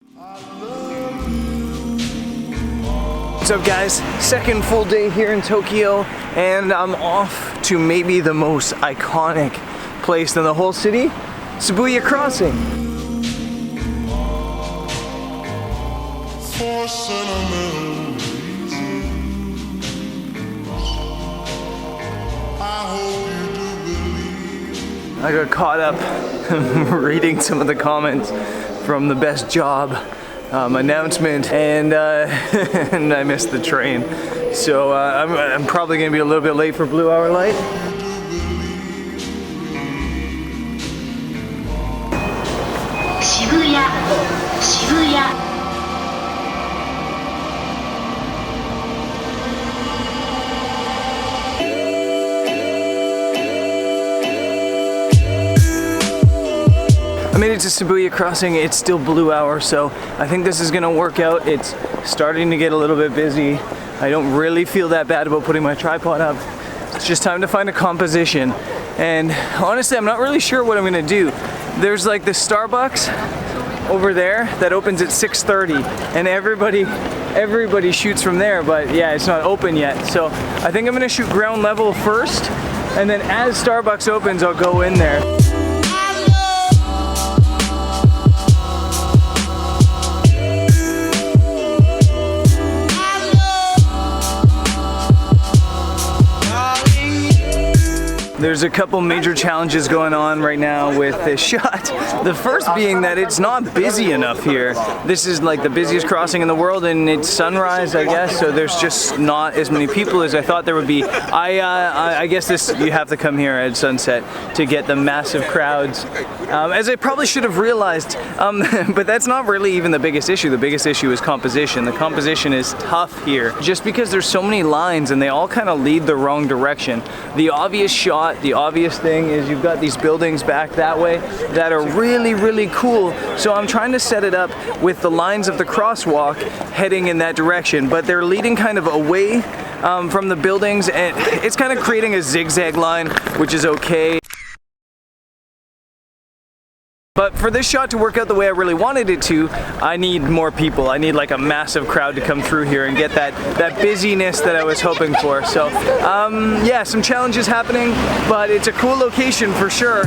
What's up, guys? Second full day here in Tokyo, and I'm off to maybe the most iconic place in the whole city, Shibuya Crossing. I got caught up reading some of the comments from the best job announcement, and and I missed the train, so I'm probably gonna be a little bit late for Blue Hour Light. Shibuya, Shibuya. I made it to Shibuya Crossing. It's still Blue Hour, so I think this is gonna work out. It's starting to get a little bit busy. I don't really feel that bad about putting my tripod up. It's just time to find a composition. And honestly, I'm not really sure what I'm gonna do. There's like this Starbucks over there that opens at 6:30, and everybody shoots from there, but yeah, it's not open yet. So I think I'm gonna shoot ground level first, and then as Starbucks opens, I'll go in there. There's a couple major challenges going on right now with this shot. The first being that it's not busy enough here. This is like the busiest crossing in the world, and it's sunrise, I guess, so there's just not as many people as I thought there would be. I guess you have to come here at sunset to get the massive crowds, as I probably should have realized, but that's not really even the biggest issue. The biggest issue is composition. The composition is tough here, just because there's so many lines and they all kind of lead the wrong direction. The obvious shot, the obvious thing is you've got these buildings back that way that are really, really cool. So I'm trying to set it up with the lines of the crosswalk heading in that direction, but they're leading kind of away from the buildings, and it's kind of creating a zigzag line, which is okay. But for this shot to work out the way I really wanted it to, I need more people. I need like a massive crowd to come through here and get that busyness that I was hoping for. So yeah, some challenges happening, but it's a cool location for sure.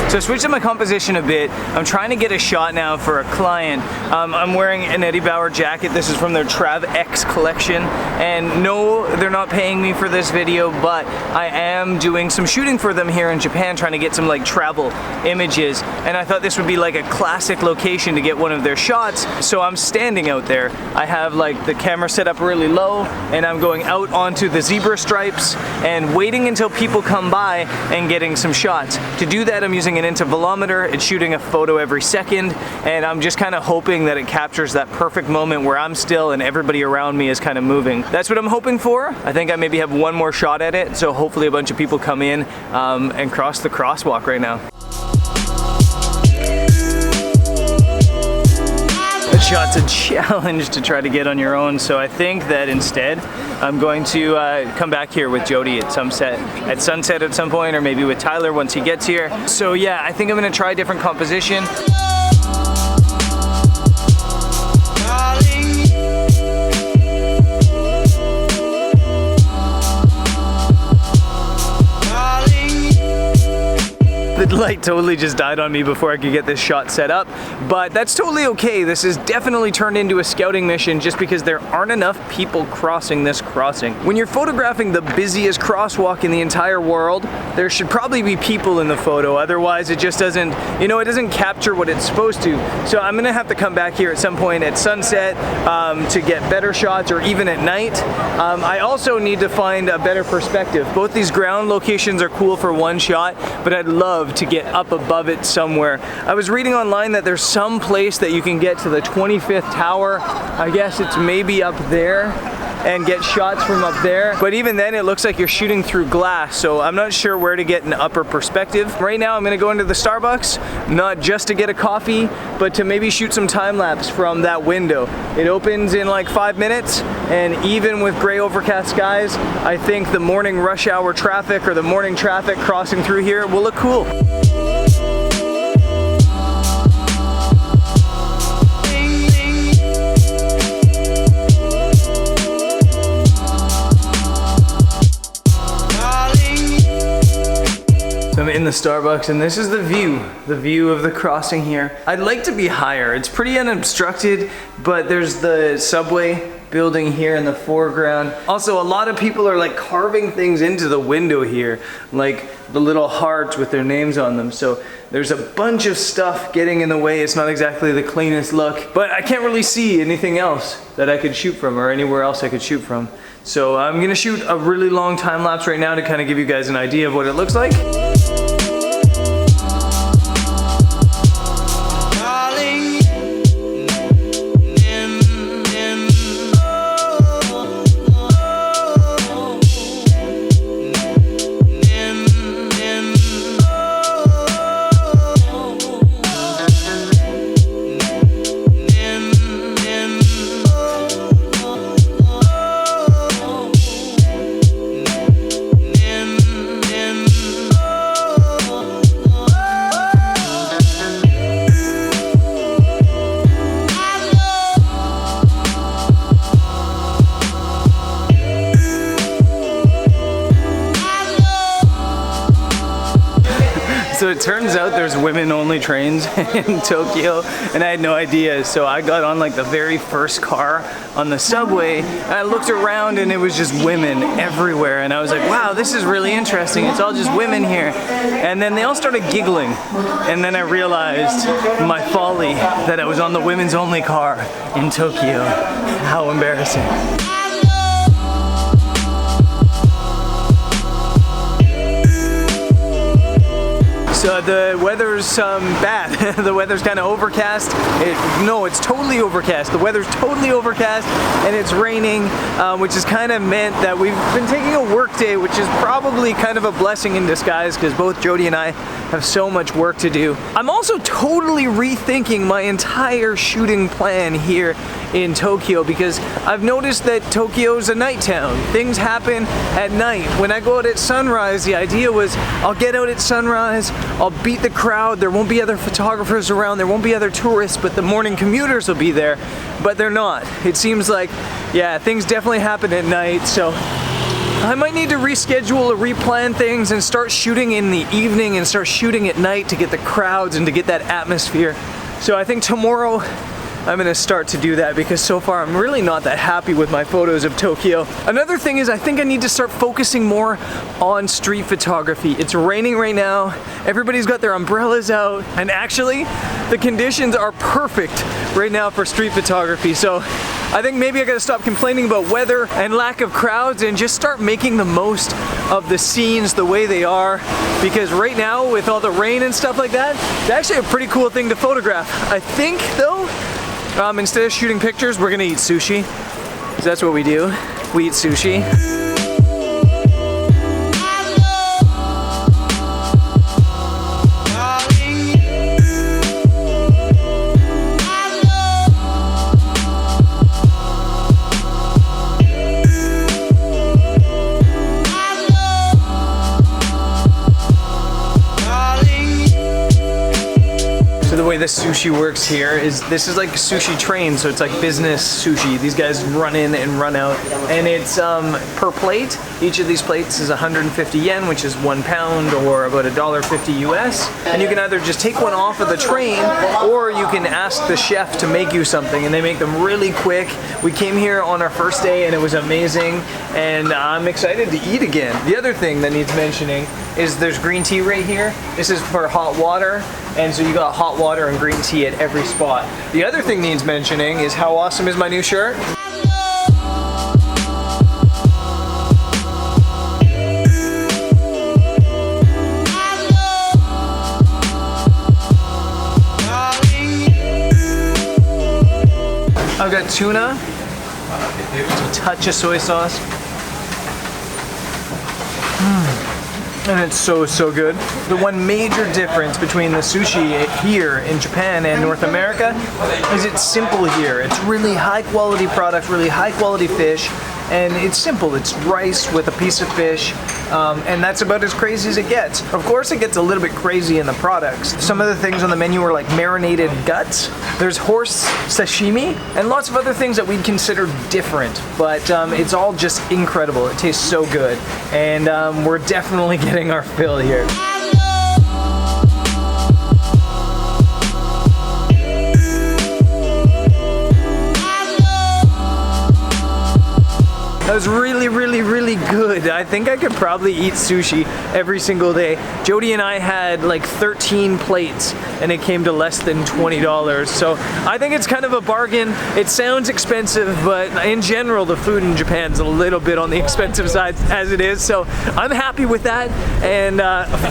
So switching my composition a bit, I'm trying to get a shot now for a client. I'm wearing an Eddie Bauer jacket. This is from their Trav X collection. And no, they're not paying me for this video, but I am doing some shooting for them here in Japan, trying to get some like travel images. And I thought this would be like a classic location to get one of their shots. So I'm standing out there. I have like the camera set up really low, and I'm going out onto the zebra stripes and waiting until people come by and getting some shots. To do that, I'm using an intervalometer. It's shooting a photo every second, and I'm just kind of hoping that it captures that perfect moment where I'm still and everybody around me is kind of moving. That's what I'm hoping for. I think I maybe have one more shot at it, so hopefully a bunch of people come in and cross the crosswalk right now. That shot's a challenge to try to get on your own, so I think that instead I'm going to come back here with Jody at sunset at some point, or maybe with Tyler once he gets here. So yeah, I think I'm gonna try a different composition. The light totally just died on me before I could get this shot set up, but that's totally okay. This has definitely turned into a scouting mission just because there aren't enough people crossing this crossing. When you're photographing the busiest crosswalk in the entire world, there should probably be people in the photo, otherwise it just doesn't, it doesn't capture what it's supposed to. So I'm gonna have to come back here at some point at sunset to get better shots, or even at night. I also need to find a better perspective. Both these ground locations are cool for one shot, but I'd love to get up above it somewhere. I was reading online that there's some place that you can get to the 25th tower. I guess it's maybe up there, and get shots from up there. But even then, it looks like you're shooting through glass, so I'm not sure where to get an upper perspective. Right now, I'm gonna go into the Starbucks, not just to get a coffee, but to maybe shoot some time lapse from that window. It opens in like 5 minutes, and even with gray overcast skies, I think the morning rush hour traffic, or the morning traffic crossing through here, will look cool. Starbucks, and this is the view of the crossing here. I'd like to be higher. It's pretty unobstructed, but there's the subway building here in the foreground. Also, a lot of people are like carving things into the window here, like the little hearts with their names on them. So there's a bunch of stuff getting in the way. It's not exactly the cleanest look, but I can't really see anything else that I could shoot from or anywhere else I could shoot from. So I'm gonna shoot a really long time lapse right now to kind of give you guys an idea of what it looks like. So it turns out there's women-only trains in Tokyo, and I had no idea. So I got on like the very first car on the subway, and I looked around and it was just women everywhere. And I was like, wow, this is really interesting. It's all just women here. And then they all started giggling. And then I realized my folly that I was on the women's-only car in Tokyo. How embarrassing. So the weather's bad. The weather's kind of overcast. No, it's totally overcast. The weather's totally overcast and it's raining, which has kind of meant that we've been taking a work day, which is probably kind of a blessing in disguise because both Jody and I have so much work to do. I'm also totally rethinking my entire shooting plan here in Tokyo because I've noticed that Tokyo's a night town. Things happen at night. When I go out at sunrise, the idea was I'll get out at sunrise, I'll beat the crowd, there won't be other photographers around, there won't be other tourists, but the morning commuters will be there, but they're not. It seems like, yeah, things definitely happen at night, so I might need to reschedule or replan things and start shooting in the evening and start shooting at night to get the crowds and to get that atmosphere. So I think tomorrow I'm gonna start to do that because so far I'm really not that happy with my photos of Tokyo. Another thing is I think I need to start focusing more on street photography. It's raining right now, everybody's got their umbrellas out, and actually the conditions are perfect right now for street photography. So I think maybe I gotta stop complaining about weather and lack of crowds and just start making the most of the scenes the way they are, because right now with all the rain and stuff like that, it's actually a pretty cool thing to photograph. I think though, instead of shooting pictures, we're gonna eat sushi, because that's what we do. We eat sushi. The way the sushi works here is this is like a sushi train, so it's like business sushi. These guys run in and run out, and it's per plate. Each of these plates is 150 yen, which is £1 or about $1.50 US. And you can either just take one off of the train, or you can ask the chef to make you something, and they make them really quick. We came here on our first day and it was amazing, and I'm excited to eat again. The other thing that needs mentioning is there's green tea right here. This is for hot water, and so you got hot water and green tea at every spot. The other thing needs mentioning is how awesome is my new shirt? I've got tuna, a touch of soy sauce. And it's so, so good. The one major difference between the sushi here in Japan and North America is it's simple here. It's really high quality product, really high quality fish, and it's simple. It's rice with a piece of fish, and that's about as crazy as it gets. Of course, it gets a little bit crazy in the products. Some of the things on the menu are like marinated guts. There's horse sashimi, and lots of other things that we'd consider different, but it's all just incredible. It tastes so good, and we're definitely getting our fill here. That was really, really, really good. I think I could probably eat sushi every single day. Jody and I had like 13 plates and it came to less than $20. So I think it's kind of a bargain. It sounds expensive, but in general, the food in Japan's a little bit on the expensive side as it is. So I'm happy with that and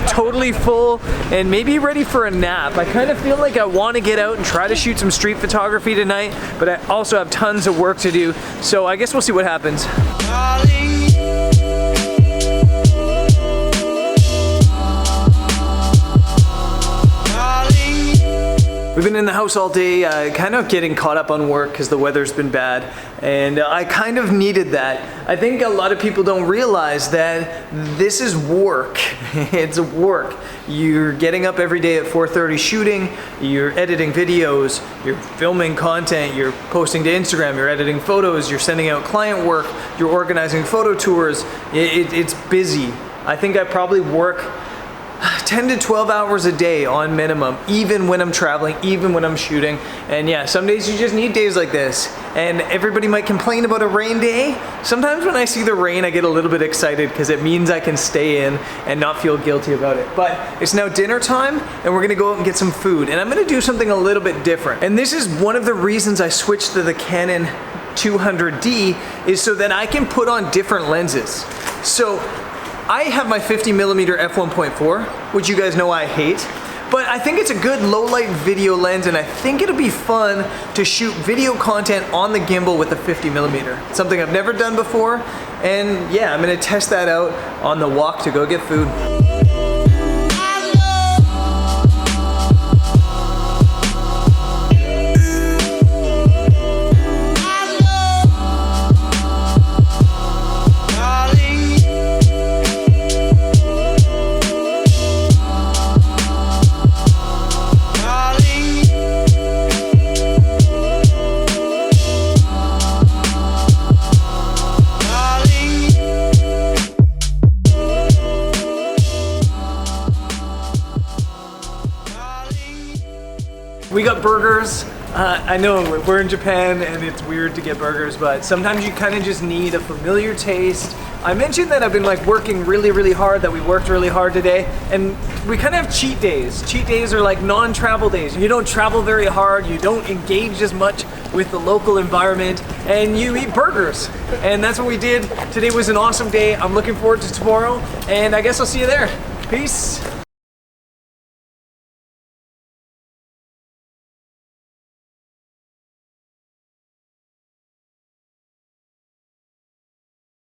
totally full and maybe ready for a nap. I kind of feel like I want to get out and try to shoot some street photography tonight, but I also have tons of work to do. So I guess we'll see what happens. We've been in the house all day, kind of getting caught up on work because the weather's been bad, and I kind of needed that. I think a lot of people don't realize that this is work. It's work. You're getting up every day at 4:30 shooting, you're editing videos, you're filming content, you're posting to Instagram, you're editing photos, you're sending out client work, you're organizing photo tours. It's busy. I think I probably work 10 to 12 hours a day on minimum, even when I'm traveling, even when I'm shooting. And yeah, some days you just need days like this. And everybody might complain about a rain day. Sometimes when I see the rain, I get a little bit excited because it means I can stay in and not feel guilty about it. But it's now dinner time and we're gonna go out and get some food. And I'm gonna do something a little bit different. And this is one of the reasons I switched to the Canon 200D is so that I can put on different lenses. So I have my 50mm f1.4, which you guys know I hate, but I think it's a good low light video lens and I think it'll be fun to shoot video content on the gimbal with a 50mm. It's something I've never done before, and yeah, I'm gonna test that out on the walk to go get food. We got burgers. I know we're in Japan and it's weird to get burgers, but sometimes you kind of just need a familiar taste. I mentioned that I've been like working really, really hard, that we worked really hard today, and we kind of have cheat days. Cheat days are like non-travel days. You don't travel very hard, you don't engage as much with the local environment, and you eat burgers. And that's what we did. Today was an awesome day. I'm looking forward to tomorrow, and I guess I'll see you there. Peace.